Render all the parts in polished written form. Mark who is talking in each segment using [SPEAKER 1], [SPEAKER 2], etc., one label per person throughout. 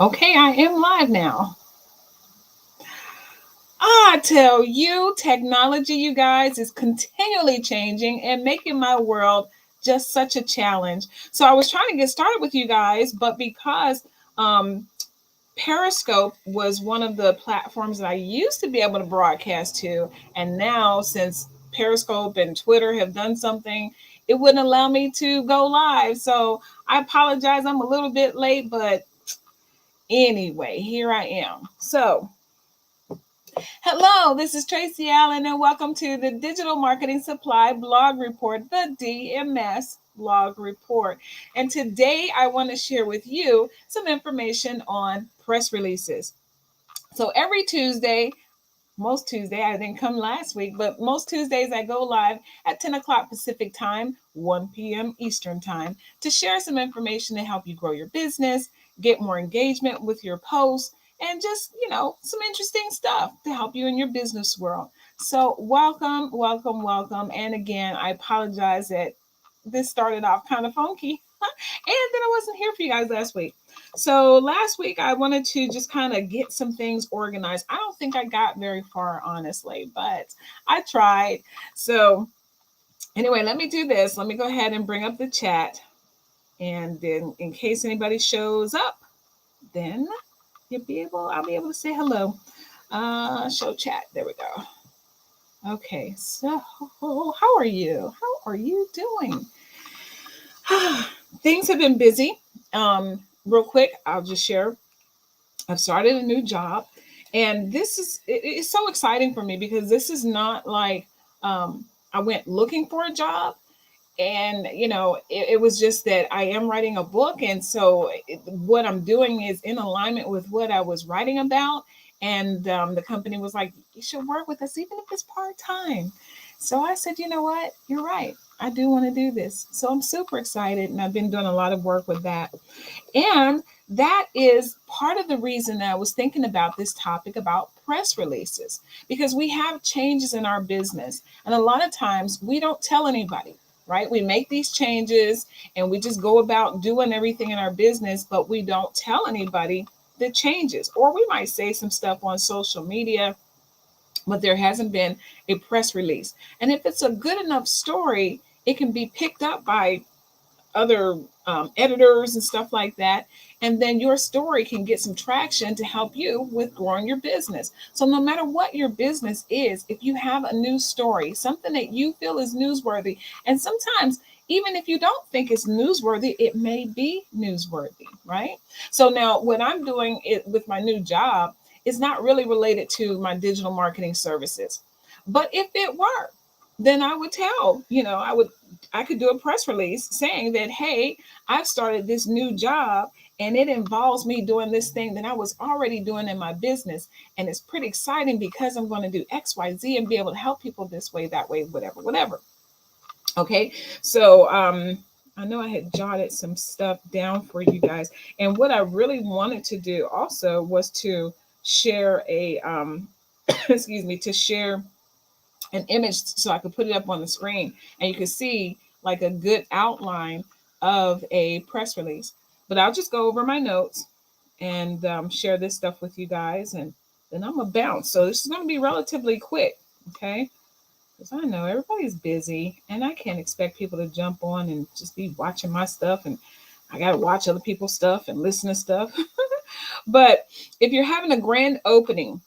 [SPEAKER 1] Okay, I am live now. I tell you, technology, you guys, is continually changing and making my world just such a challenge. So I was trying to get started with you guys, but because um, Periscope was one of the platforms that I used to be able to broadcast to, and now since Periscope and Twitter have done something, it wouldn't allow me to go live. So I apologize. I'm a little bit late, but anyway, here I am. So, hello, this is Tracy Allen, and welcome to the Digital Marketing Supply Blog Report, the DMS Blog Report. And today I want to share with you some information on press releases. So, every Tuesday, most Tuesday, I didn't come last week, but most Tuesdays I go live at 10 o'clock Pacific time, 1 p.m. Eastern time to share some information to help you grow your business, get more engagement with your posts, and just, some interesting stuff to help you in your business world. So, welcome, welcome, welcome. And again, I apologize that this started off kind of funky. And then I wasn't here for you guys last week. So last week I wanted to just kind of get some things organized. I don't think I got very far, honestly, but I tried. So anyway, let me do this. Let me go ahead and bring up the chat. And then in case anybody shows up, then I'll be able to say hello. Show chat. There we go. Okay, so how are you? How are you doing? Things have been busy. Real quick, I'll just share. I've started a new job, and it's so exciting for me because this is not like I went looking for a job, and it was just that I am writing a book, and so what I'm doing is in alignment with what I was writing about, and the company was like, "You should work with us, even if it's part time." So I said, "You know what? You're right. I do want to do this." So I'm super excited, and I've been doing a lot of work with that. And that is part of the reason that I was thinking about this topic about press releases, because we have changes in our business. And a lot of times we don't tell anybody, right? We make these changes and we just go about doing everything in our business, but we don't tell anybody the changes. Or we might say some stuff on social media, but there hasn't been a press release. And if it's a good enough story, it can be picked up by other editors and stuff like that. And then your story can get some traction to help you with growing your business. So, no matter what your business is, if you have a news story, something that you feel is newsworthy, and sometimes even if you don't think it's newsworthy, it may be newsworthy, right? So, now what I'm doing with my new job is not really related to my digital marketing services. But if it were, then I would tell, I could do a press release saying that, hey, I've started this new job and it involves me doing this thing that I was already doing in my business. And it's pretty exciting because I'm going to do X, Y, Z and be able to help people this way, that way, whatever, whatever. Okay. So, I know I had jotted some stuff down for you guys. And what I really wanted to do also was to share excuse me, to share an image so I could put it up on the screen and you could see like a good outline of a press release. But I'll just go over my notes and share this stuff with you guys, and then I'm gonna bounce. So this is gonna be relatively quick, okay? Because I know everybody's busy, and I can't expect people to jump on and just be watching my stuff, and I gotta watch other people's stuff and listen to stuff. But if you're having a grand opening,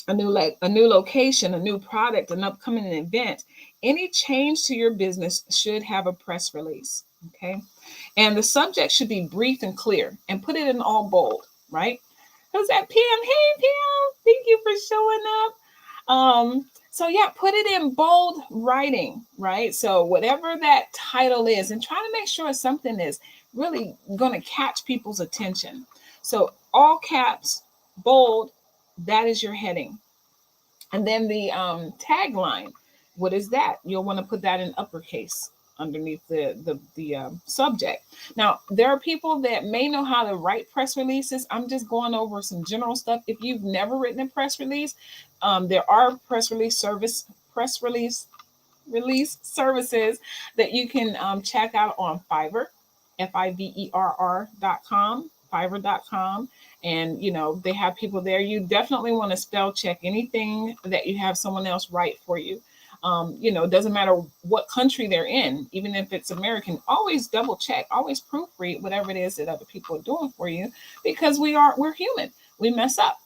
[SPEAKER 1] a new location, a new product, an upcoming event, any change to your business should have a press release. Okay. And the subject should be brief and clear and put it in all bold, right? Who's that? PM? Hey PM. Thank you for showing up. So yeah, put it in bold writing, right? So whatever that title is, and try to make sure something is really going to catch people's attention. So all caps, bold, that is your heading. And then the tagline, what is that? You'll want to put that in uppercase underneath the subject. Now, there are people that may know how to write press releases. I'm just going over some general stuff. If you've never written a press release, there are press release services that you can check out on Fiverr, Fiverr.com. Fiverr.com. And, they have people there. You definitely want to spell check anything that you have someone else write for you. It doesn't matter what country they're in, even if it's American, always double check, always proofread whatever it is that other people are doing for you, because we're human. We mess up.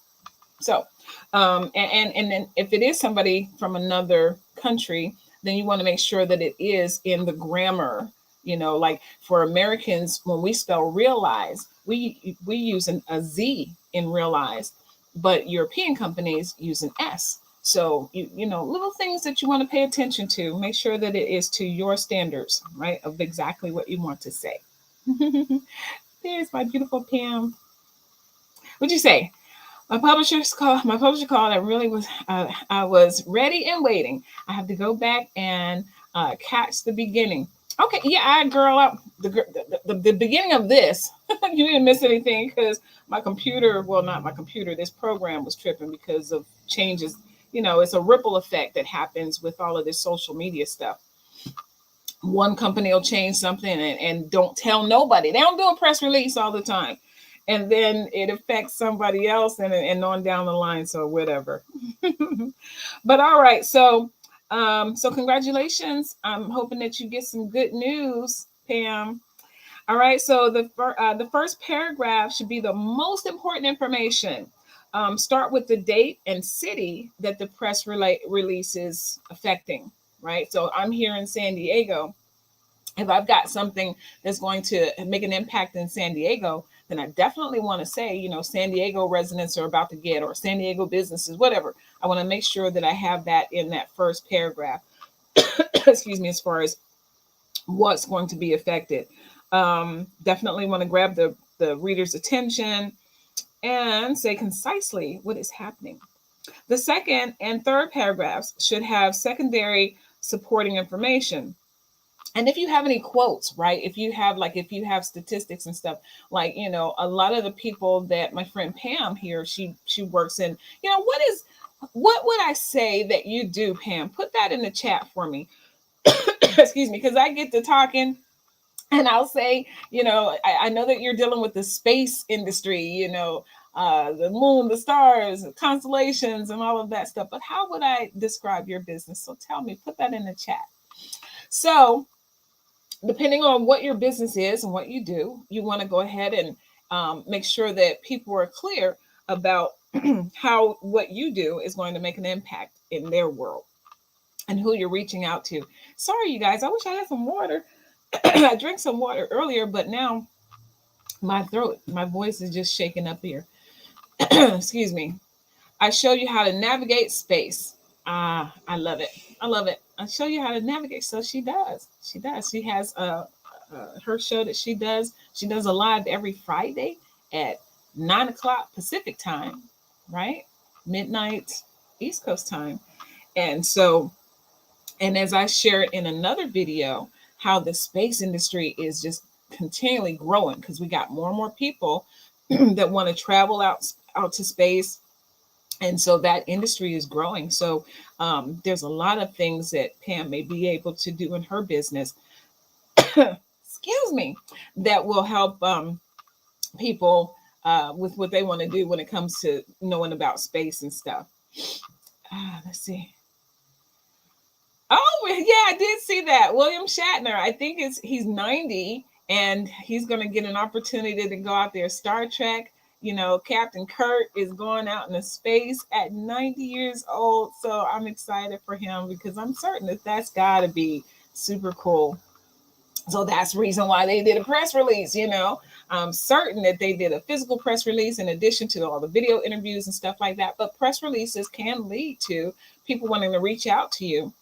[SPEAKER 1] So, and then if it is somebody from another country, then you want to make sure that it is in the grammar. Like for Americans, when we spell realize, we use a Z in realize, but European companies use an S. So little things that you want to pay attention to. Make sure that it is to your standards, right, of exactly what you want to say. There's my beautiful Pam. What'd you say? My publisher called. I was ready and waiting. I have to go back and catch the beginning. Okay, yeah, girl up the beginning of this. You didn't miss anything because my computer, well, not my computer, this program was tripping because of changes. It's a ripple effect that happens with all of this social media stuff. One company will change something and don't tell nobody. They don't do a press release all the time. And then it affects somebody else and on down the line. So whatever. But all right. So congratulations. I'm hoping that you get some good news, Pam. All right. So the first paragraph should be the most important information. Start with the date and city that the press release is affecting. Right. So I'm here in San Diego. If I've got something that's going to make an impact in San Diego, then I definitely want to say, San Diego residents are about to get, or San Diego businesses, whatever. I want to make sure that I have that in that first paragraph. Excuse me, as far as what's going to be affected. Definitely want to grab the reader's attention and say concisely what is happening. The second and third paragraphs should have secondary supporting information. And if you have any quotes, right? If you have statistics and stuff, like, a lot of the people that my friend Pam here, she works in, what would I say that you do, Pam? Put that in the chat for me. Excuse me, because I get to talking and I'll say, I know that you're dealing with the space industry, the moon, the stars, constellations, and all of that stuff. But how would I describe your business? So tell me, put that in the chat. So depending on what your business is and what you do, you want to go ahead and make sure that people are clear about how what you do is going to make an impact in their world and who you're reaching out to. Sorry, you guys, I wish I had some water. I drank some water earlier, but now my voice is just shaking up here. Excuse me. I show you how to navigate space. I love it. I love it. I show you how to navigate. So she does. She does. She has her show that she does. She does a live every Friday at 9:00 Pacific time, right? Midnight East Coast time. And as I shared in another video, how the space industry is just continually growing because we got more and more people that want to travel out to space. And so that industry is growing. So there's a lot of things that Pam may be able to do in her business, excuse me, that will help people with what they want to do when it comes to knowing about space and stuff. Let's see. Oh, yeah, I did see that. William Shatner, I think he's 90 and he's going to get an opportunity to go out there. Star Trek. Captain Kirk is going out into space at 90 years old. So I'm excited for him because I'm certain that that's got to be super cool. So that's the reason why they did a press release, I'm certain that they did a physical press release in addition to all the video interviews and stuff like that. But press releases can lead to people wanting to reach out to you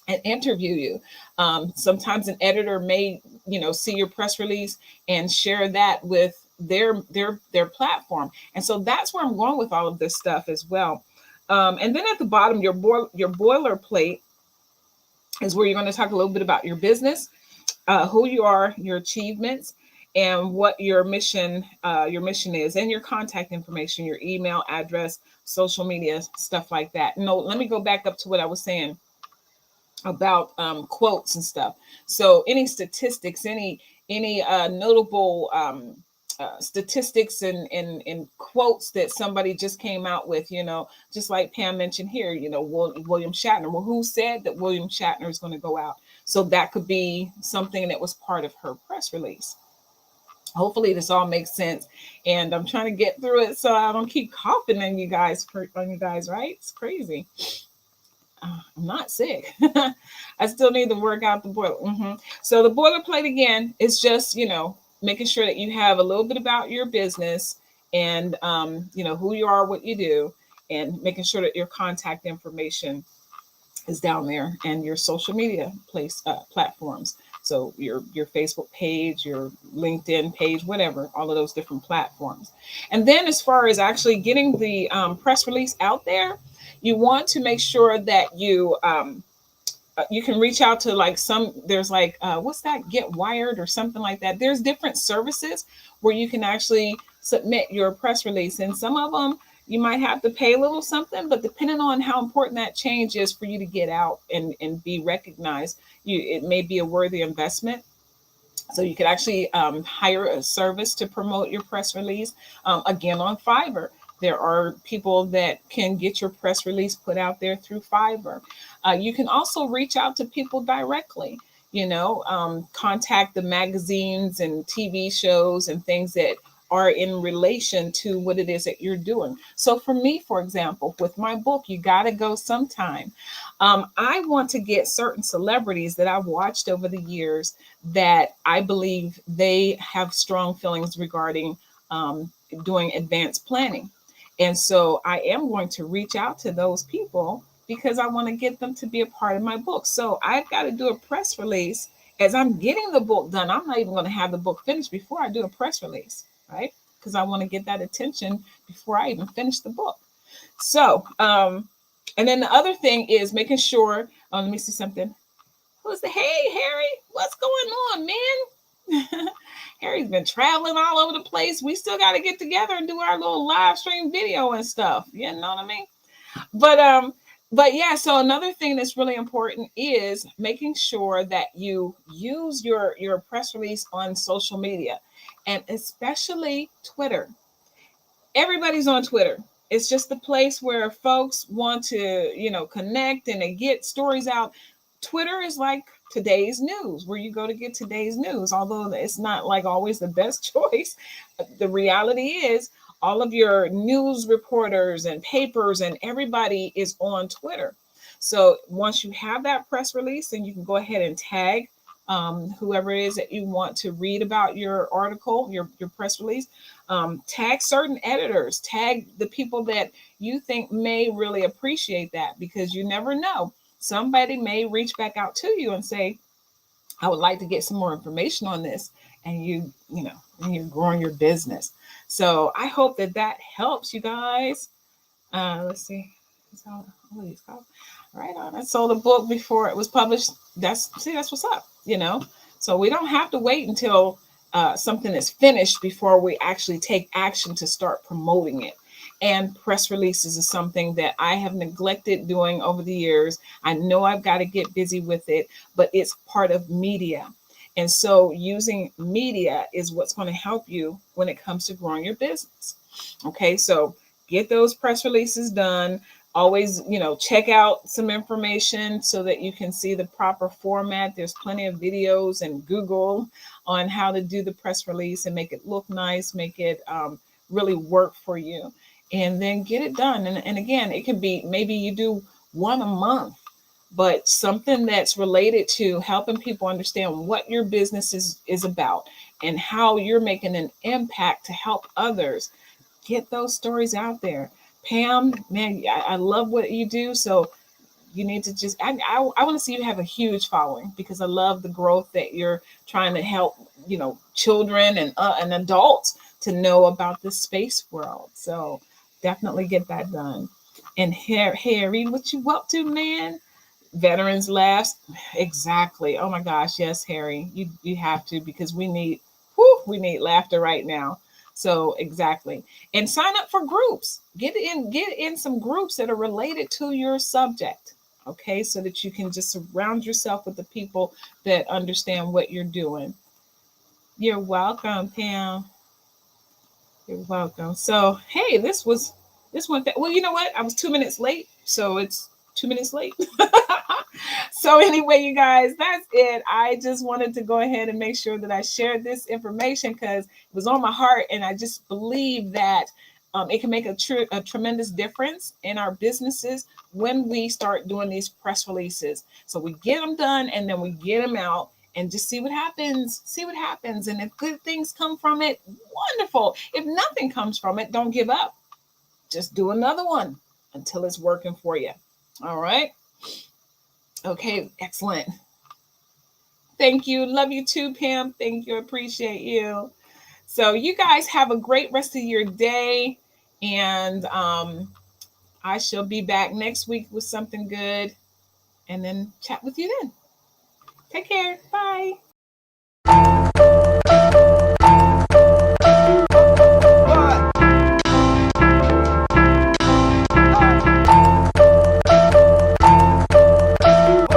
[SPEAKER 1] and interview you. Sometimes an editor may, see your press release and share that with their platform. And so that's where I'm going with all of this stuff as well. And then at the bottom, your boilerplate is where you're going to talk a little bit about your business, who you are, your achievements, and what your mission is, and your contact information, your email address, social media, stuff like that. No, let me go back up to what I was saying about quotes and stuff. So any statistics, any notable statistics and quotes that somebody just came out with, just like Pam mentioned here, William Shatner. Well, who said that William Shatner is going to go out? So that could be something that was part of her press release. Hopefully this all makes sense, and I'm trying to get through it so I don't keep coughing on you guys, right? It's crazy. I'm not sick. I still need to work out the boiler. So the boilerplate again is just, making sure that you have a little bit about your business and, who you are, what you do, and making sure that your contact information is down there and your social media platforms. So your Facebook page, your LinkedIn page, whatever, all of those different platforms. And then as far as actually getting the press release out there, you want to make sure that you can reach out to there's what's that, Get Wired or something like that. There's different services where you can actually submit your press release, and some of them you might have to pay a little something, but depending on how important that change is for you to get out and be recognized, it may be a worthy investment. So you could actually hire a service to promote your press release. Again, on Fiverr, there are people that can get your press release put out there through Fiverr. You can also reach out to people directly, contact the magazines and TV shows and things that are in relation to what it is that you're doing. So for me, for example, with my book, You Gotta Go Sometime, I want to get certain celebrities that I've watched over the years that I believe they have strong feelings regarding doing advanced planning. And so I am going to reach out to those people because I want to get them to be a part of my book. So I've got to do a press release as I'm getting the book done. I'm not even going to have the book finished before I do a press release, right? Because I want to get that attention before I even finish the book. So, and then the other thing is making sure, let me see something. Hey, Harry, what's going on, man? Harry's been traveling all over the place. We still got to get together and do our little live stream video and stuff. You know what I mean? But yeah, so another thing that's really important is making sure that you use your press release on social media, and especially Twitter. Everybody's on Twitter. It's just the place where folks want to, connect and they get stories out. Twitter is like today's news, where you go to get today's news, although it's not like always the best choice. The reality is all of your news reporters and papers and everybody is on Twitter. So once you have that press release, then you can go ahead and tag whoever it is that you want to read about your article, your press release. Tag certain editors, tag the people that you think may really appreciate that, because you never know. Somebody may reach back out to you and say, I would like to get some more information on this. And and you're growing your business. So I hope that helps you guys. Let's see. All right on. I sold a book before it was published. That's what's up, So we don't have to wait until something is finished before we actually take action to start promoting it. And press releases is something that I have neglected doing over the years. I know I've got to get busy with it, but it's part of media. And so using media is what's going to help you when it comes to growing your business. Okay, so get those press releases done. Always, check out some information so that you can see the proper format. There's plenty of videos and Google on how to do the press release and make it look nice, make it really work for you. And then get it done. And again, it can be maybe you do one a month, but something that's related to helping people understand what your business is about and how you're making an impact to help others. Get those stories out there. Pam, man, I love what you do. So you need to I want to see you have a huge following, because I love the growth that you're trying to help, children and adults to know about the space world. So definitely get that done. And Harry, what you up to, man? Veterans laughs. Exactly. Oh my gosh. Yes, Harry, you have to, because we need laughter right now. So exactly. And sign up for groups. Get in some groups that are related to your subject. Okay. So that you can just surround yourself with the people that understand what you're doing. You're welcome, Pam. You're welcome. So, hey, this one. Well, you know what? I was 2 minutes late, so it's 2 minutes late. So anyway, you guys, that's it. I just wanted to go ahead and make sure that I shared this information because it was on my heart, and I just believe that it can make a tremendous difference in our businesses when we start doing these press releases. So we get them done, and then we get them out, and just see what happens. See what happens, and if good things come from it, wonderful. If nothing comes from it, don't give up. Just do another one until it's working for you. All right. Okay, excellent. Thank you. Love you too, Pam. Thank you. Appreciate you. So, you guys have a great rest of your day. And I shall be back next week with something good and then chat with you then. Take care. Bye.